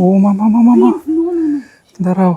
ও মামা মামা মা, দাঁড়াও।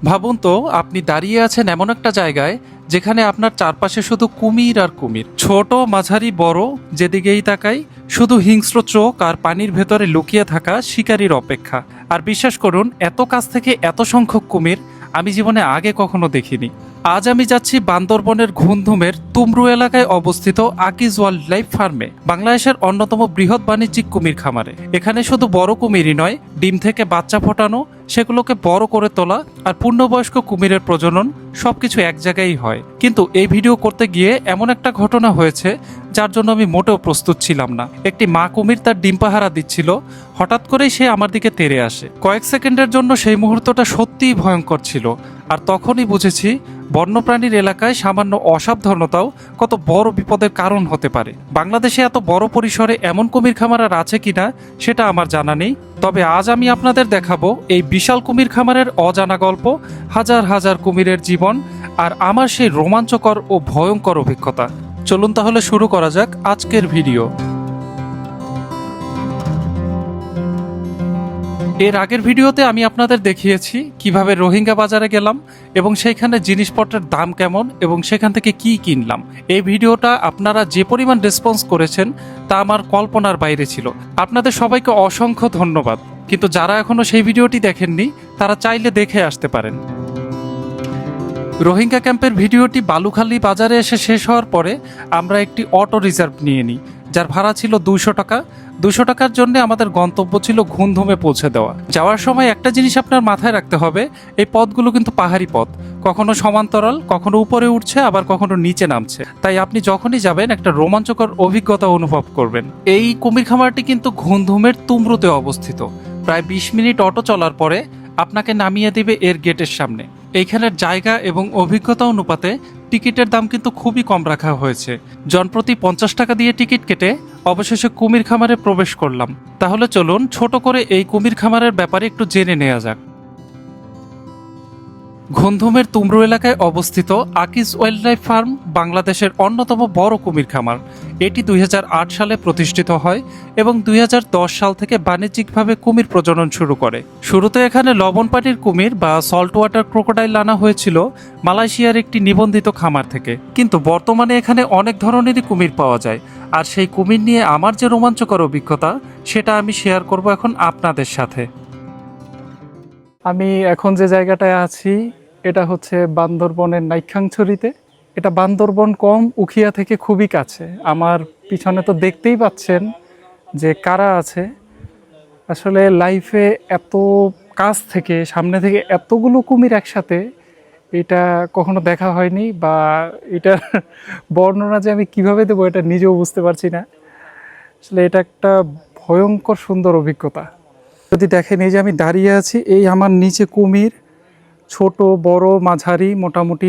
ভাবুন তো, আপনি দাঁড়িয়ে আছেন এমন একটা জায়গায় যেখানে আপনার চারপাশে শুধু কুমির আর কুমির, ছোট মাঝারি বড়, যেদিকেই তাকাই শুধু হিংস্র চোখ আর পানির ভেতরে লুকিয়ে থাকা শিকারীর অপেক্ষা। আর বিশ্বাস করুন, এত কাছ থেকে এত সংখ্যক কুমির আমি জীবনে আগে কখনো দেখিনি। আজ আমি যাচ্ছি বান্দরবনের ঘুমধুমের তুমরু এলাকায় অবস্থিত আকিজ ওয়াইল্ড লাইফ ফার্মে, বাংলাদেশের অন্যতম বৃহৎ বাণিজ্যিক কুমির খামারে। এখানে শুধু বড় কুমিরই নয়, ডিম থেকে বাচ্চা ফোটানো, সেগুলোকে বড় করে তোলা আর পূর্ণবয়স্ক কুমিরের প্রজনন সবকিছু এক জায়গায় হয়। কিন্তু এই ভিডিও করতে গিয়ে এমন একটা ঘটনা হয়েছে যার জন্য আমি মোটেও প্রস্তুত ছিলাম না। একটি মা কুমির তার ডিম পাহারা দিচ্ছিল, হঠাৎ করেই সে আমার দিকে তেড়ে আসে। কয়েক সেকেন্ডের জন্য সেই মুহূর্তটা সত্যিই ভয়ঙ্কর ছিল। আর তখনই বুঝেছি বন্যপ্রাণীর এলাকায় সামান্য অসাবধানতাও কত বড় বিপদের কারণ হতে পারে। বাংলাদেশে এত বড় পরিসরে এমন কুমির খামার আর আছে কিনা সেটা আমার জানা নেই, তবে আজ আমি আপনাদের দেখাবো এই বিশাল কুমির খামারের অজানা গল্প, হাজার হাজার কুমিরের জীবন আর আমার সেই রোমাঞ্চকর ও ভয়ঙ্কর অভিজ্ঞতা। চলুন তাহলে শুরু করা যাক আজকের ভিডিও। এর আগের ভিডিওতে আমি আপনাদের দেখিয়েছি কিভাবে রোহিঙ্গা বাজারে গেলাম এবং সেইখানে জিনিসপত্রের দাম কেমন এবং সেখান থেকে কি কিনলাম। এই ভিডিওটা আপনারা যে পরিমাণ রেসপন্স করেছেন তা আমার কল্পনার বাইরে ছিল। আপনাদের সবাইকে অসংখ্য ধন্যবাদ। কিন্তু যারা এখনো সেই ভিডিওটি দেখেননি তারা চাইলে দেখে আসতে পারেন। রোহিঙ্গা ক্যাম্পের ভিডিওটি বালুখালী বাজারে এসে শেষ হওয়ার পরে আমরা একটি অটো রিজার্ভ নিয়ে নিই, যার ভাড়া ছিল 200 টাকা। 200 টাকার জন্য আমাদের গন্তব্য ছিল ঘুমধুমে পৌঁছে দেওয়া। যাওয়ার সময় একটা জিনিস আপনার মাথায় রাখতে হবে, এই পথগুলো কিন্তু পাহাড়ি পথ, কখনো সমান্তরাল, কখনো উপরে উঠছে, আবার কখনো নিচে নামছে। তাই আপনি যখনই যাবেন একটা রোমাঞ্চকর অভিজ্ঞতা অনুভব করবেন। এই কুমির খামারটি কিন্তু ঘুমধুমের তুমরুতে অবস্থিত। প্রায় 20 মিনিট অটো চলার পরে আপনাকে নামিয়ে দেবে এর গেটের সামনে। এইখানের জায়গা এবং অভিজ্ঞতা অনুপাতে টিকিটের দাম কিন্তু খুবই কম রাখা হয়েছে। জনপ্রতি 50 টাকা দিয়ে টিকিট কেটে অবশেষে কুমির খামারে প্রবেশ করলাম। তাহলে চলুন ছোট করে এই কুমির খামারের ব্যাপারে একটু জেনে নেওয়া যাক। ঘুমধুমের তুমরু এলাকায় অবস্থিত আকিজ ওয়াইল্ড লাইফ ফার্ম বাংলাদেশের অন্যতম বড় কুমির খামার। এটি 2008 সালে প্রতিষ্ঠিত হয় এবং 2010 সাল থেকে বাণিজ্যিকভাবে কুমির প্রজনন শুরু করে। শুরুতে এখানে লবণ পানির কুমির বা সল্ট ওয়াটার ক্রোকোডাইল আনা হয়েছিল মালয়েশিয়ার একটি নিবন্ধিত খামার থেকে। কিন্তু বর্তমানে এখানে অনেক ধরনেরই কুমির পাওয়া যায়। আর সেই কুমির নিয়ে আমার যে রোমাঞ্চকর অভিজ্ঞতা সেটা আমি শেয়ার করব এখন আপনাদের সাথে। আমি এখন যে জায়গাটায় আছি এটা হচ্ছে বান্দরবনের নাইক্ষ্যংছড়িতে। এটা বান্দরবন কম উখিয়া থেকে খুবই কাছে। আমার পিছনে তো দেখতেই পাচ্ছেন যে কারা আছে। আসলে লাইফে এত কাছ থেকে সামনে থেকে এতগুলো কুমির একসাথে এটা কখনো দেখা হয়নি, বা এটার বর্ণনা যে আমি কিভাবে দেবো এটা নিজেও বুঝতে পারছি না। আসলে এটা একটা ভয়ঙ্কর সুন্দর অভিজ্ঞতা। যদি দেখেন, এই যে আমি দাঁড়িয়ে আছি, এই আমার নিচে কুমির, ছোট বড় মাঝারি মোটামুটি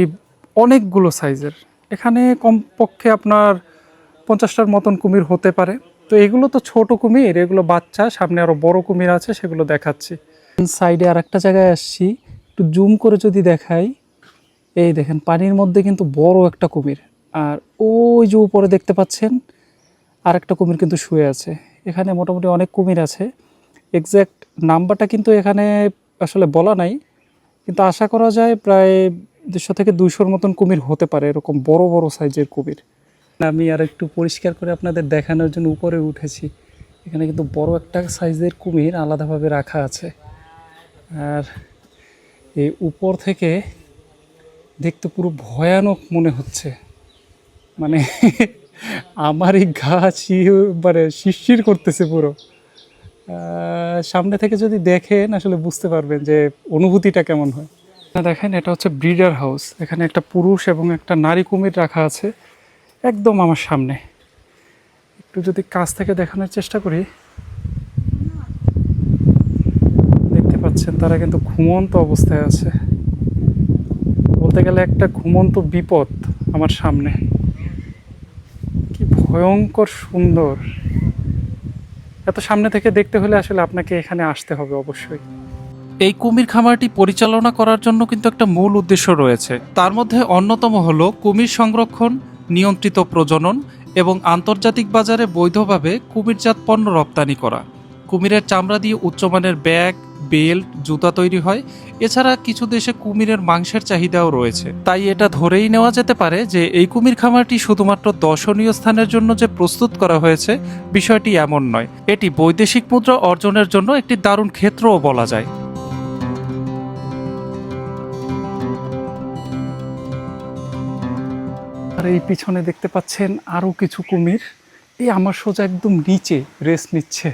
অনেকগুলো সাইজের। এখানে কমপক্ষে আপনার 50টার মতন কুমির হতে পারে। তো এগুলো তো ছোট কুমির, এগুলো বাচ্চা। সামনে আরও বড় কুমির আছে, সেগুলো দেখাচ্ছি। সাইডে আর একটা জায়গায় আসছি, একটু জুম করে যদি দেখাই, এই দেখেন পানির মধ্যে কিন্তু বড় একটা কুমির। আর ওই যে উপরে দেখতে পাচ্ছেন আরেকটা কুমির কিন্তু শুয়ে আছে। এখানে মোটামুটি অনেক কুমির আছে। এক্স্যাক্ট নাম্বারটা কিন্তু এখানে আসলে বলা নাই, কিন্তু আশা করা যায় প্রায় 150 থেকে 200-র মতন কুমির হতে পারে, এরকম বড় বড় সাইজের কুমির। আমি আর একটু পরিষ্কার করে আপনাদের দেখানোর জন্য উপরে উঠেছি। এখানে কিন্তু বড় একটা সাইজের কুমির আলাদাভাবে রাখা আছে। আর এই উপর থেকে দেখতে পুরো ভয়ানক মনে হচ্ছে, মানে আমার এই গা মানে শিরশির করতেছে পুরো। সামনে থেকে যদি দেখেন আসলে বুঝতে পারবেন যে অনুভূতিটা কেমন হয়। দেখেন, এটা হচ্ছে ব্রিডার হাউস। এখানে একটা পুরুষ এবং একটা নারী কুমির রাখা আছে একদম আমার সামনে। একটু যদি কাছ থেকে দেখানোর চেষ্টা করি, দেখতে পাচ্ছেন তারা কিন্তু ঘুমন্ত অবস্থায় আছে। বলতে গেলে একটা ঘুমন্ত বিপদ আমার সামনে। কি ভয়ঙ্কর সুন্দর! এত সামনে থেকে দেখতে হলে আসলে আপনাকে এখানে আসতে হবে অবশ্যই। এই কুমির খামারটি পরিচালনা করার জন্য কিন্তু একটা মূল উদ্দেশ্য রয়েছে। তার মধ্যে অন্যতম হলো কুমির সংরক্ষণ, নিয়ন্ত্রিত প্রজনন এবং আন্তর্জাতিক বাজারে বৈধভাবে কুমিরজাত পণ্য রপ্তানি করা। কুমিরের চামড়া দিয়ে উচ্চমানের ব্যাগ, বেল্ট, জুতা তৈরি হয়। এছাড়া কিছু দেশে কুমিরের মাংসের চাহিদাও রয়েছে। তাই এটা ধরেই নেওয়া যেতে পারে যে এই কুমির খামারটি শুধুমাত্র দর্শনীয় স্থানের জন্য যে প্রস্তুত করা হয়েছে, বিষয়টি এমন নয়। এটি বৈদেশিক মুদ্রা অর্জনের জন্য একটি দারুণ ক্ষেত্রও বলা যায়। আর এই পিছনে দেখতে পাচ্ছেন আরও কিছু কুমির, এই আমার সোজা একদম নিচে রেস্ট নিচ্ছে।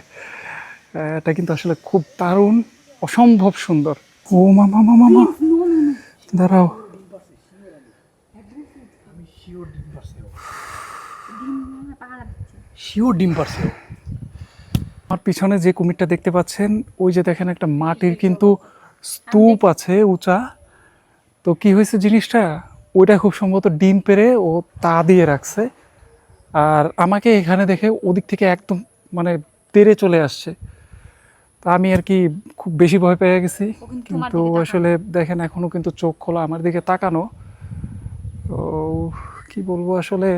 এটা কিন্তু আসলে খুব দারুণ, অসম্ভব সুন্দর। ও মামা মামা মামা, দাঁড়াও। শিওর ডিম পারছে। আমার পিছনে যে কুমিরটা দেখতে পাচ্ছেন, ওই যে দেখেন একটা মাটির কিন্তু স্তূপ আছে উঁচা। তো কি হয়েছে জিনিসটা, ওইটা খুব সম্ভবত ডিম পেড়ে ও তা দিয়ে রাখছে। আর আমাকে এখানে দেখে ওদিক থেকে একদম মানে তেড়ে চলে আসছে। তা আমি আর কি খুব বেশি ভয় পেয়ে গেছি। কিন্তু আসলে দেখেন এখনো কিন্তু চোখ খোলা, আমার দিকে তাকানো। তো কি বলবো, আসলে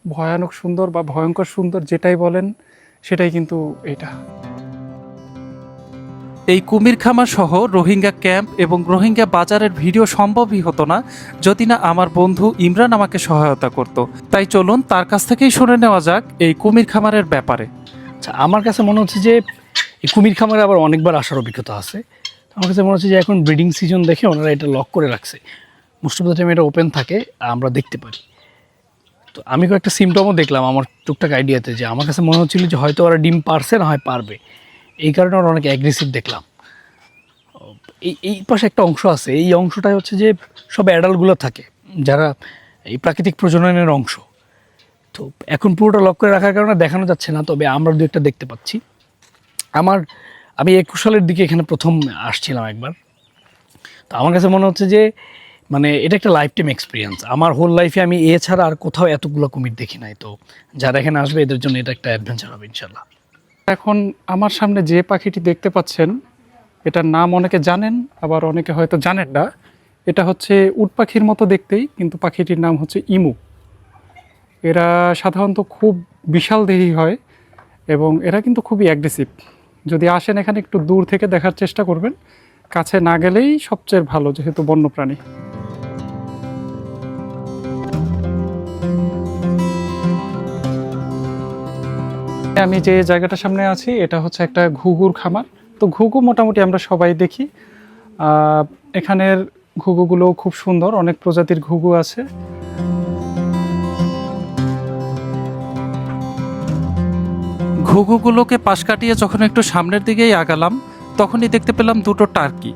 ভয়ানক সুন্দর বা ভয়ঙ্কর সুন্দর যেটাই বলেন, সেটাই কিন্তু এটা। এই কুমির খামার সহ রোহিঙ্গা ক্যাম্প এবং রোহিঙ্গা বাজারের ভিডিও সম্ভবই হতো না যদি না আমার বন্ধু ইমরান আমাকে সহায়তা করত। তাই চলুন তার কাছ থেকেই শুনে নেওয়া যাক এই কুমির খামারের ব্যাপারে। আচ্ছা, আমার কাছে মনে হচ্ছে যে এই কুমির খামারে আবার অনেকবার আসার অভিজ্ঞতা আছে। আমার কাছে মনে হচ্ছে যে এখন ব্রিডিং সিজন দেখে ওনারা এটা লক করে রাখছে। মোস্ট অফ দ্য টাইম এটা ওপেন থাকে, আমরা দেখতে পারি। তো আমি কয়েকটা সিমটমও দেখলাম আমার টুকটাক আইডিয়াতে, যে আমার কাছে মনে হচ্ছিল যে হয়তো ওরা ডিম পারছে, না হয় পারবে। এই কারণে ওরা অনেক অ্যাগ্রেসিভ দেখলাম। এই পাশে একটা অংশ আছে, এই অংশটাই হচ্ছে যে সব অ্যাডাল্টগুলো থাকে, যারা এই প্রাকৃতিক প্রজননের অংশ। তো এখন পুরোটা লক করে রাখার কারণে দেখানো যাচ্ছে না, তবে আমরা দু একটা দেখতে পাচ্ছি। আমি 21 সালের দিকে এখানে প্রথম আসছিলাম একবার। তো আমার কাছে মনে হচ্ছে যে মানে এটা একটা লাইফ টাইম এক্সপিরিয়েন্স। আমার হোল লাইফে আমি এছাড়া আর কোথাও এতগুলো কুমির দেখি নাই। তো যারা এখানে আসবে এদের জন্য এটা একটা অ্যাডভেঞ্চার হবে ইনশাল্লাহ। এখন আমার সামনে যে পাখিটি দেখতে পাচ্ছেন, এটার নাম অনেকে জানেন, আবার অনেকে হয়তো জানেন না। এটা হচ্ছে উট পাখির মতো দেখতেই, কিন্তু পাখিটির নাম হচ্ছে ইমু। এরা সাধারণত খুব বিশাল দেহী হয় এবং এরা কিন্তু খুবই অ্যাগ্রেসিভ। যদি আসেন এখানে একটু দূর থেকে দেখার চেষ্টা করবেন, কাছে না গেলেই সবচেয়ে ভালো, যেহেতু বন্যপ্রাণী। আমি যে জায়গাটার সামনে আছি এটা হচ্ছে একটা ঘুঘুর খামার। তো ঘুঘু মোটামুটি আমরা সবাই দেখি। এখানের ঘুঘুগুলো খুব সুন্দর, অনেক প্রজাতির ঘুঘু আছে। ঘুঘুগুলোকে পাশ কাটিয়ে যখন একটু সামনের দিকেই আগালাম, তখনই দেখতে পেলাম দুটো টার্কি।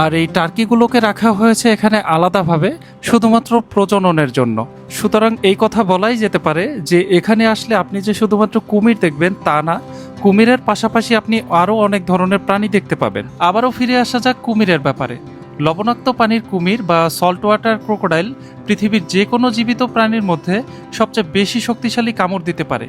আর এই টার্কিগুলোকে রাখা হয়েছে এখানে আলাদাভাবে, শুধুমাত্র প্রজননের জন্য। সুতরাং এই কথা বলাই যেতে পারে যে এখানে আসলে আপনি যে শুধুমাত্র কুমির দেখবেন তা না, কুমিরের পাশাপাশি আপনি আরও অনেক ধরনের প্রাণী দেখতে পাবেন। আবারও ফিরে আসা যাক কুমিরের ব্যাপারে। লবণাক্ত পানির কুমির বা সল্ট ওয়াটার ক্রোকোডাইল পৃথিবীর যে কোনো জীবিত প্রাণীর মধ্যে সবচেয়ে বেশি শক্তিশালী কামড় দিতে পারে।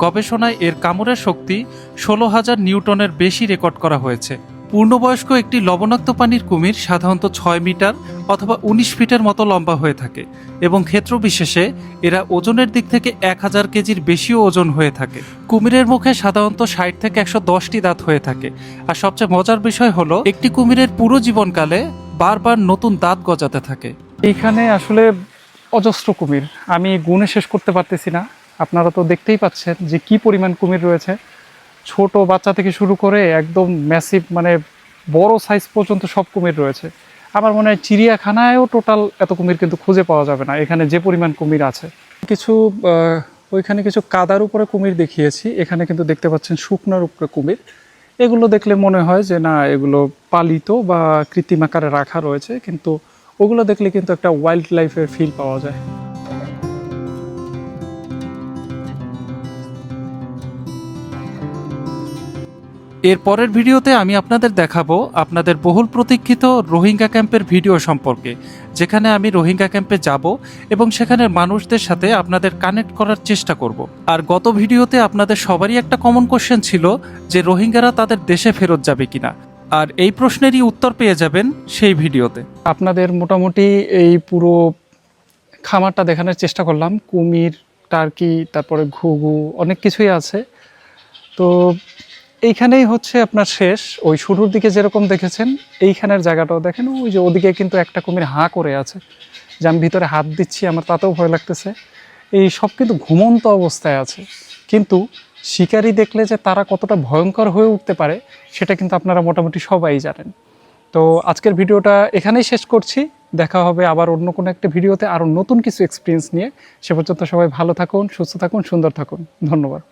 গবেষণায় এর কামড়ের শক্তি 16,000 নিউটনের বেশি রেকর্ড করা হয়েছে। পূর্ণবয়স্ক একটি লবণাক্ত পানির কুমির সাধারণত 6 মিটার অথবা 19 ফিটের মতো লম্বা হয়ে থাকে এবং ক্ষেত্র বিশেষে এরা ওজনের দিক থেকে 1000 কেজির বেশিও ওজন হয়ে থাকে। কুমিরের মুখে সাধারণত 60 থেকে 110টি দাঁত হয়ে থাকে। আর সবচেয়ে মজার বিষয় হলো একটি কুমিরের পুরো জীবনকালে বারবার নতুন দাঁত গজাতে থাকে। এইখানে আসলে অজস্র কুমির, আমি গুণে শেষ করতে পারতেছি না। আপনারা তো দেখতেই পাচ্ছেন যে কি পরিমাণ কুমির রয়েছে। ছোট বাচ্চা থেকে শুরু করে একদম ম্যাসিভ, মানে বড় সাইজ পর্যন্ত সব কুমির রয়েছে। আমার মনে হয় চিড়িয়াখানায়ও টোটাল এত কুমির কিন্তু খুঁজে পাওয়া যাবে না, এখানে যে পরিমাণ কুমির আছে। কিছু ওইখানে কিছু কাদার উপরে কুমির দেখিয়েছি, এখানে কিন্তু দেখতে পাচ্ছেন শুকনার উপরে কুমির। এগুলো দেখলে মনে হয় যে না, এগুলো পালিত বা কৃত্রিম আকারে রাখা রয়েছে, কিন্তু ওগুলো দেখলে কিন্তু একটা ওয়াইল্ড লাইফের ফিল পাওয়া যায়। এর পরের ভিডিওতে আমি আপনাদের দেখাবো আপনাদের বহুল প্রতীক্ষিত রোহিঙ্গা ক্যাম্পের ভিডিও সম্পর্কে, যেখানে আমি রোহিঙ্গা ক্যাম্পে যাব এবং সেখানের মানুষদের সাথে আপনাদের কানেক্ট করার চেষ্টা করব। আর গত ভিডিওতে আপনাদের সবারই একটা কমন কোশ্চেন ছিল যে রোহিঙ্গারা তাদের দেশে ফেরত যাবে কিনা, আর এই প্রশ্নেরই উত্তর পেয়ে যাবেন সেই ভিডিওতে। আপনাদের মোটামুটি এই পুরো খামারটা দেখানোর চেষ্টা করলাম। কুমির, টার্কি, তারপরে ঘুঘু, অনেক কিছুই আছে। তো এইখানেই হচ্ছে আপনার শেষ। ওই শুরুর দিকে যেরকম দেখেছেন এইখানের জায়গাটাও দেখেন, ওই যে ওদিকে কিন্তু একটা কুমির হাঁ করে আছে, যে আমি ভিতরে হাত দিচ্ছি আমার তাতেও ভয় লাগতেছে। এই সব কিন্তু ঘুমন্ত অবস্থায় আছে, কিন্তু শিকারী দেখলে যে তারা কতটা ভয়ঙ্কর হয়ে উঠতে পারে সেটা কিন্তু আপনারা মোটামুটি সবাই জানেন। তো আজকের ভিডিওটা এখানেই শেষ করছি। দেখা হবে আবার অন্য কোনো একটা ভিডিওতে আরও নতুন কিছু এক্সপিরিয়েন্স নিয়ে। সে পর্যন্ত সবাই ভালো থাকুন, সুস্থ থাকুন, সুন্দর থাকুন। ধন্যবাদ।